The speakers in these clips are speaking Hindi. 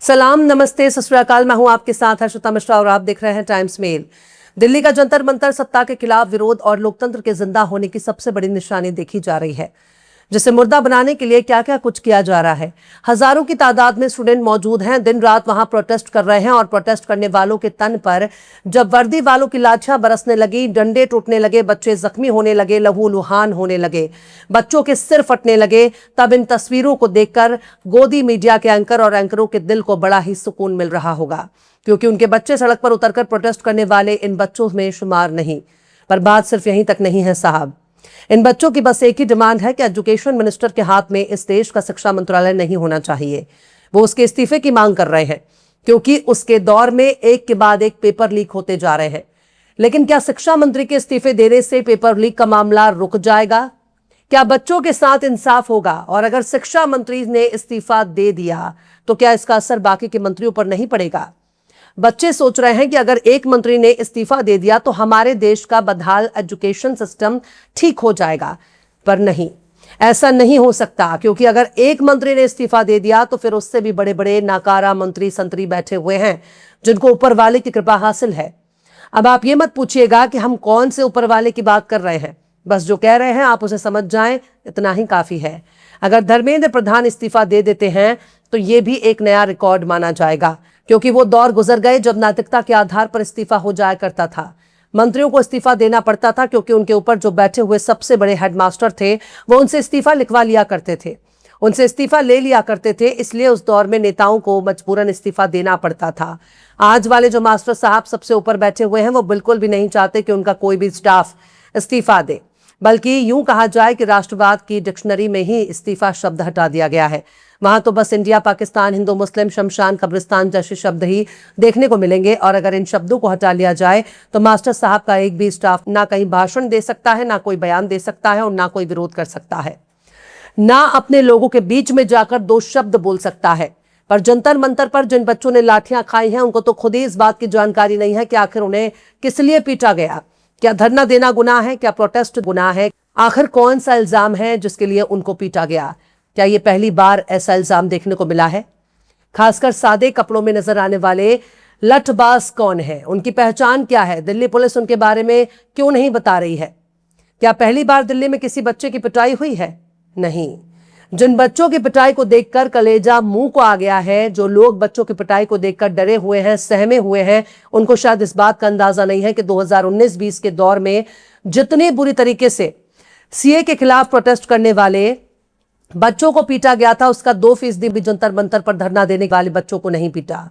सलाम, नमस्ते, सत श्री अकाल। मैं हूं आपके साथ हर्षिता मिश्रा और आप देख रहे हैं टाइम्स मेल। दिल्ली का जंतर मंतर सत्ता के खिलाफ विरोध और लोकतंत्र के जिंदा होने की सबसे बड़ी निशानी देखी जा रही है, जिसे मुर्दा बनाने के लिए क्या क्या कुछ किया जा रहा है। हजारों की तादाद में स्टूडेंट मौजूद हैं, दिन रात वहां प्रोटेस्ट कर रहे हैं और प्रोटेस्ट करने वालों के तन पर जब वर्दी वालों की लाठियां बरसने लगी, डंडे टूटने लगे, बच्चे जख्मी होने लगे, लहूलुहान होने लगे, बच्चों के सिर फटने लगे, तब इन तस्वीरों को देखकर गोदी मीडिया के एंकर और एंकरों के दिल को बड़ा ही सुकून मिल रहा होगा, क्योंकि उनके बच्चे सड़क पर उतरकर प्रोटेस्ट करने वाले इन बच्चों में शुमार नहीं। पर बात सिर्फ यहीं तक नहीं है साहब। इन बच्चों की बस एक ही डिमांड है कि एजुकेशन मिनिस्टर के हाथ में इस देश का शिक्षा मंत्रालय नहीं होना चाहिए। वो उसके इस्तीफे की मांग कर रहे हैं, क्योंकि उसके दौर में एक के बाद एक पेपर लीक होते जा रहे हैं। लेकिन क्या शिक्षा मंत्री के इस्तीफे देने से पेपर लीक का मामला रुक जाएगा? क्या बच्चों के साथ इंसाफ होगा? और अगर शिक्षा मंत्री ने इस्तीफा दे दिया तो क्या इसका असर बाकी के मंत्रियों पर नहीं पड़ेगा? बच्चे सोच रहे हैं कि अगर एक मंत्री ने इस्तीफा दे दिया तो हमारे देश का बदहाल एजुकेशन सिस्टम ठीक हो जाएगा, पर नहीं, ऐसा नहीं हो सकता, क्योंकि अगर एक मंत्री ने इस्तीफा दे दिया तो फिर उससे भी बड़े बड़े नाकारा मंत्री संतरी बैठे हुए हैं, जिनको ऊपर वाले की कृपा हासिल है। अब आप ये मत पूछिएगा कि हम कौन से ऊपर वाले की बात कर रहे हैं, बस जो कह रहे हैं आप उसे समझ जाएं, इतना ही काफी है। अगर धर्मेंद्र प्रधान इस्तीफा दे देते हैं तो यह भी एक नया रिकॉर्ड माना जाएगा, क्योंकि वो दौर गुजर गए जब नैतिकता के आधार पर इस्तीफा हो जाया करता था। मंत्रियों को इस्तीफा देना पड़ता था क्योंकि उनके ऊपर जो बैठे हुए सबसे बड़े हेडमास्टर थे वो उनसे इस्तीफा लिखवा लिया करते थे, उनसे इस्तीफा ले लिया करते थे। इसलिए उस दौर में नेताओं को मजबूरन इस्तीफा देना पड़ता था। आज वाले जो मास्टर साहब सबसे ऊपर बैठे हुए हैं वो बिल्कुल भी नहीं चाहते कि उनका कोई भी स्टाफ इस्तीफा दे, बल्कि यूं कहा जाए कि राष्ट्रवाद की डिक्शनरी में ही इस्तीफा शब्द हटा दिया गया है। वहां तो बस इंडिया, पाकिस्तान, हिंदू, मुस्लिम, शमशान, कब्रिस्तान जैसे शब्द ही देखने को मिलेंगे। और अगर इन शब्दों को हटा लिया जाए तो मास्टर साहब का एक भी स्टाफ ना कहीं भाषण दे सकता है, ना कोई बयान दे सकता है और ना कोई विरोध कर सकता है, ना अपने लोगों के बीच में जाकर दो शब्द बोल सकता है। पर जंतर मंतर पर जिन बच्चों ने लाठियां खाई हैं उनको तो खुद ही इस बात की जानकारी नहीं है कि आखिर उन्हें किस लिए पीटा गया। क्या धरना देना गुनाह है? क्या प्रोटेस्ट गुनाह है? आखिर कौन सा इल्जाम है जिसके लिए उनको पीटा गया? क्या ये पहली बार ऐसा इल्जाम देखने को मिला है? खासकर सादे कपड़ों में नजर आने वाले लठबाज कौन है? उनकी पहचान क्या है? दिल्ली पुलिस उनके बारे में क्यों नहीं बता रही है? क्या पहली बार दिल्ली में किसी बच्चे की पिटाई हुई है? नहीं। जिन बच्चों की पिटाई को देखकर कलेजा मुंह को आ गया है, जो लोग बच्चों की पिटाई को देखकर डरे हुए हैं, सहमे हुए हैं, उनको शायद इस बात का अंदाजा नहीं है कि 2019-20 के दौर में जितने बुरी तरीके से सीए के खिलाफ प्रोटेस्ट करने वाले बच्चों को पीटा गया था, उसका 2% भी जंतर मंतर पर धरना देने वाले बच्चों को नहीं पीटा।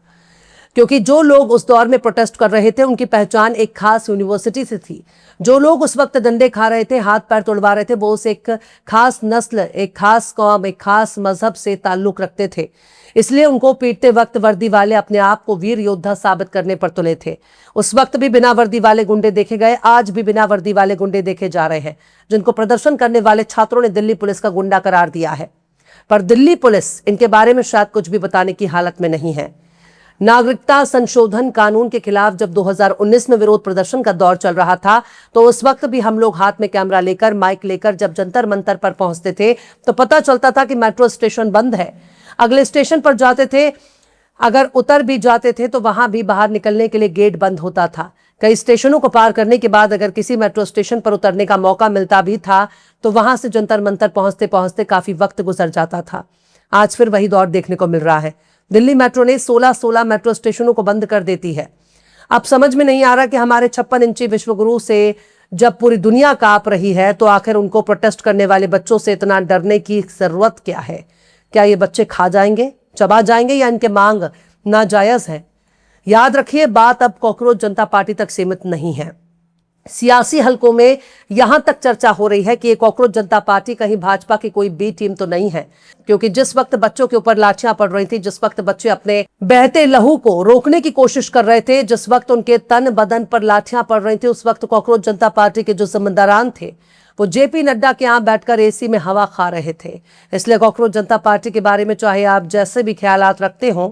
क्योंकि जो लोग उस दौर में प्रोटेस्ट कर रहे थे उनकी पहचान एक खास यूनिवर्सिटी से थी। जो लोग उस वक्त डंडे खा रहे थे, हाथ पैर तोड़वा रहे थे, वो उस एक खास नस्ल, एक खास कौम, एक खास मजहब से ताल्लुक रखते थे। इसलिए उनको पीटते वक्त वर्दी वाले अपने आप को वीर योद्धा साबित करने पर तुले थे। उस वक्त भी बिना वर्दी वाले गुंडे देखे गए, आज भी बिना वर्दी वाले गुंडे देखे जा रहे हैं, जिनको प्रदर्शन करने वाले छात्रों ने दिल्ली पुलिस का गुंडा करार दिया है। पर दिल्ली पुलिस इनके बारे में शायद कुछ भी बताने की हालत में नहीं है। नागरिकता संशोधन कानून के खिलाफ जब 2019 में विरोध प्रदर्शन का दौर चल रहा था तो उस वक्त भी हम लोग हाथ में कैमरा लेकर, माइक लेकर जब जंतर मंतर पर पहुंचते थे तो पता चलता था कि मेट्रो स्टेशन बंद है। अगले स्टेशन पर जाते थे, अगर उतर भी जाते थे तो वहां भी बाहर निकलने के लिए गेट बंद होता था। कई स्टेशनों को पार करने के बाद अगर किसी मेट्रो स्टेशन पर उतरने का मौका मिलता भी था तो वहां से जंतर मंतर पहुंचते पहुंचते काफी वक्त गुजर जाता था। आज फिर वही दौर देखने को मिल रहा है। दिल्ली मेट्रो ने 16 मेट्रो स्टेशनों को बंद कर देती है। अब समझ में नहीं आ रहा कि हमारे 56 इंची विश्वगुरु से जब पूरी दुनिया कांप रही है तो आखिर उनको प्रोटेस्ट करने वाले बच्चों से इतना डरने की जरूरत क्या है? क्या ये बच्चे खा जाएंगे, चबा जाएंगे, या इनके मांग नाजायज है? याद रखिए, बात अब कॉकरोच जनता पार्टी तक सीमित नहीं है। सियासी हलकों में यहां तक चर्चा हो रही है कि ये कॉकरोच जनता पार्टी कहीं भाजपा की कोई बी टीम तो नहीं है, क्योंकि जिस वक्त बच्चों के ऊपर लाठियां पड़ रही थी, जिस वक्त बच्चे अपने बहते लहू को रोकने की कोशिश कर रहे थे, जिस वक्त उनके तन बदन पर लाठियां पड़ रही थी, उस वक्त कॉकरोच जनता पार्टी के जो जिम्मेदारान थे वो जेपी नड्डा के यहाँ बैठकर एसी में हवा खा रहे थे। इसलिए कॉकरोच जनता पार्टी के बारे में चाहे आप जैसे भी ख्यालात रखते हों,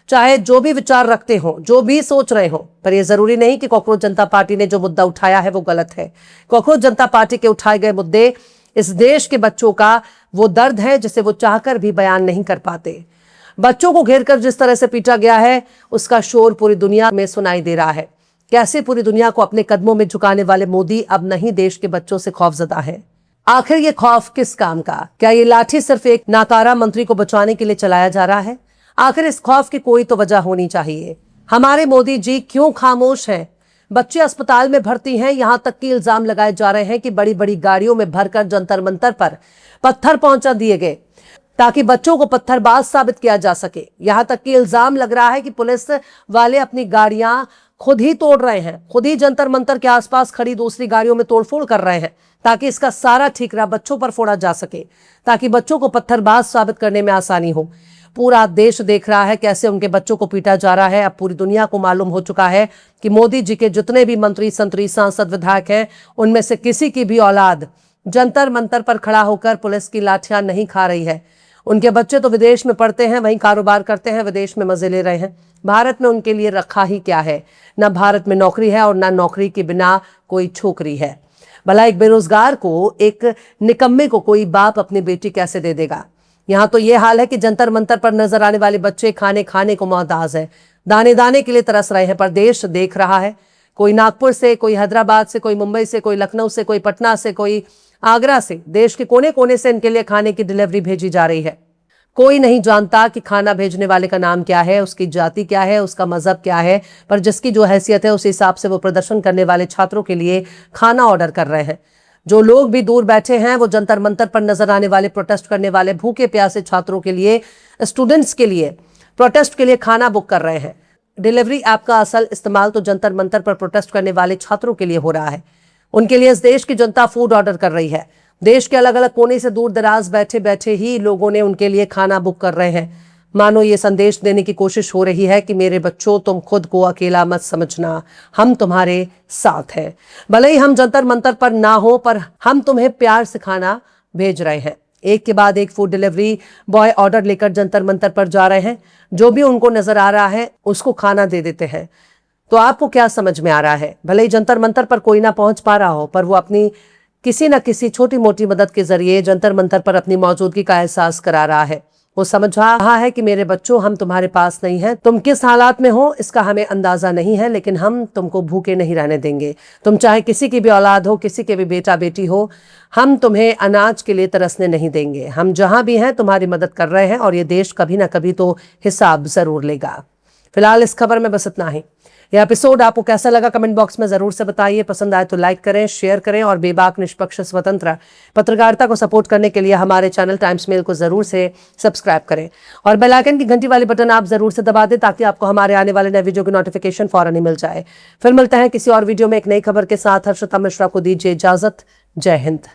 चाहे जो भी विचार रखते हो, जो भी सोच रहे हो, पर यह जरूरी नहीं कि कॉकरोच जनता पार्टी ने जो मुद्दा उठाया है वो गलत है। कॉकरोच जनता पार्टी के उठाए गए मुद्दे इस देश के बच्चों का वो दर्द है जिसे वो चाहकर भी बयान नहीं कर पाते। बच्चों को घेरकर जिस तरह से पीटा गया है, उसका शोर पूरी दुनिया में सुनाई दे रहा है। कैसे पूरी दुनिया को अपने कदमों में झुकाने वाले मोदी अब नहीं देश के बच्चों से खौफजदा है। आखिर ये खौफ किस काम का? क्या ये लाठी सिर्फ एक नाकारा मंत्री को बचाने के लिए चलाया जा रहा है? आखिर इस खौफ की कोई तो वजह होनी चाहिए। हमारे मोदी जी क्यों खामोश हैं? बच्चे अस्पताल में भर्ती हैं, यहां तक कि इल्जाम लगाए जा रहे हैं कि बड़ी बड़ी गाड़ियों में भरकर जंतर मंतर पर पत्थर पहुंचा दिए गए ताकि बच्चों को पत्थरबाज साबित किया जा सके। यहां तक कि इल्जाम लग रहा है कि पुलिस वाले अपनी गाड़ियां खुद ही तोड़ रहे हैं, खुद ही जंतर मंतर के आसपास खड़ी दूसरी गाड़ियों में तोड़फोड़ कर रहे हैं ताकि इसका सारा ठीकरा बच्चों पर फोड़ा जा सके, ताकि बच्चों को पत्थरबाज साबित करने में आसानी हो। पूरा देश देख रहा है कैसे उनके बच्चों को पीटा जा रहा है। अब पूरी दुनिया को मालूम हो चुका है कि मोदी जी के जितने भी मंत्री, संतरी, सांसद, विधायक हैं, उनमें से किसी की भी औलाद जंतर मंतर पर खड़ा होकर पुलिस की लाठियां नहीं खा रही है। उनके बच्चे तो विदेश में पढ़ते हैं, वहीं कारोबार करते हैं, विदेश में मजे ले रहे हैं। भारत में उनके लिए रखा ही क्या है? ना भारत में नौकरी है और ना नौकरी के बिना कोई छोकरी है। भला एक बेरोजगार को, एक निकम्मे को कोई बाप अपनी बेटी कैसे दे देगा? यहाँ तो ये हाल है कि जंतर मंतर पर नजर आने वाले बच्चे खाने खाने को मोहताज है, दाने दाने के लिए तरस रहे हैं। पर देश देख रहा है, कोई नागपुर से, कोई हैदराबाद से, कोई मुंबई से, कोई लखनऊ से, कोई पटना से, कोई आगरा से, देश के कोने कोने से इनके लिए खाने की डिलीवरी भेजी जा रही है। कोई नहीं जानता कि खाना भेजने वाले का नाम क्या है, उसकी जाति क्या है, उसका मजहब क्या है, पर जिसकी जो हैसियत है उस हिसाब से वो प्रदर्शन करने वाले छात्रों के लिए खाना ऑर्डर कर रहे हैं। जो लोग भी दूर बैठे हैं वो जंतर मंतर पर नजर आने वाले, प्रोटेस्ट करने वाले भूखे प्यासे छात्रों के लिए, स्टूडेंट्स के लिए, प्रोटेस्ट के लिए खाना बुक कर रहे हैं। डिलीवरी ऐप का असल इस्तेमाल तो जंतर मंतर पर प्रोटेस्ट करने वाले छात्रों के लिए हो रहा है। उनके लिए इस देश की जनता फूड ऑर्डर कर रही है। देश के अलग अलग कोने से दूर दराज बैठे बैठे ही लोगों ने उनके लिए खाना बुक कर रहे हैं। मानो ये संदेश देने की कोशिश हो रही है कि मेरे बच्चों, तुम खुद को अकेला मत समझना, हम तुम्हारे साथ हैं। भले ही हम जंतर मंतर पर ना हो, पर हम तुम्हें प्यार से खाना भेज रहे हैं। एक के बाद एक फूड डिलीवरी बॉय ऑर्डर लेकर जंतर मंतर पर जा रहे हैं। जो भी उनको नजर आ रहा है उसको खाना दे देते हैं। तो आपको क्या समझ में आ रहा है? भले ही जंतर मंतर पर कोई ना पहुंच पा रहा हो, पर वो अपनी किसी न किसी छोटी मोटी मदद के जरिए जंतर मंतर पर अपनी मौजूदगी का एहसास करा रहा है। वो समझ रहा है कि मेरे बच्चों, हम तुम्हारे पास नहीं हैं। तुम किस हालात में हो इसका हमें अंदाजा नहीं है, लेकिन हम तुमको भूखे नहीं रहने देंगे। तुम चाहे किसी की भी औलाद हो, किसी के भी बेटा बेटी हो, हम तुम्हें अनाज के लिए तरसने नहीं देंगे। हम जहां भी हैं तुम्हारी मदद कर रहे हैं और ये देश कभी ना कभी तो हिसाब जरूर लेगा। फिलहाल इस खबर में बस इतना ही। यह एपिसोड आपको कैसा लगा कमेंट बॉक्स में जरूर से बताइए। पसंद आए तो लाइक करें, शेयर करें और बेबाक, निष्पक्ष, स्वतंत्र पत्रकारिता को सपोर्ट करने के लिए हमारे चैनल टाइम्स मेल को जरूर से सब्सक्राइब करें और बेल आइकन की घंटी वाली बटन आप जरूर से दबा दें ताकि आपको हमारे आने वाले नए वीडियो की नोटिफिकेशन फौरन ही मिल जाए। फिर मिलते हैं किसी और वीडियो में एक नई खबर के साथ। हर्षिता मिश्रा को दीजिए इजाजत। जय हिंद।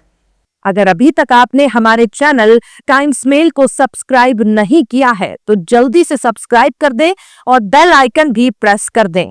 अगर अभी तक आपने हमारे चैनल टाइम्स मेल को सब्सक्राइब नहीं किया है तो जल्दी से सब्सक्राइब कर दें और बेल आइकन भी प्रेस कर दें।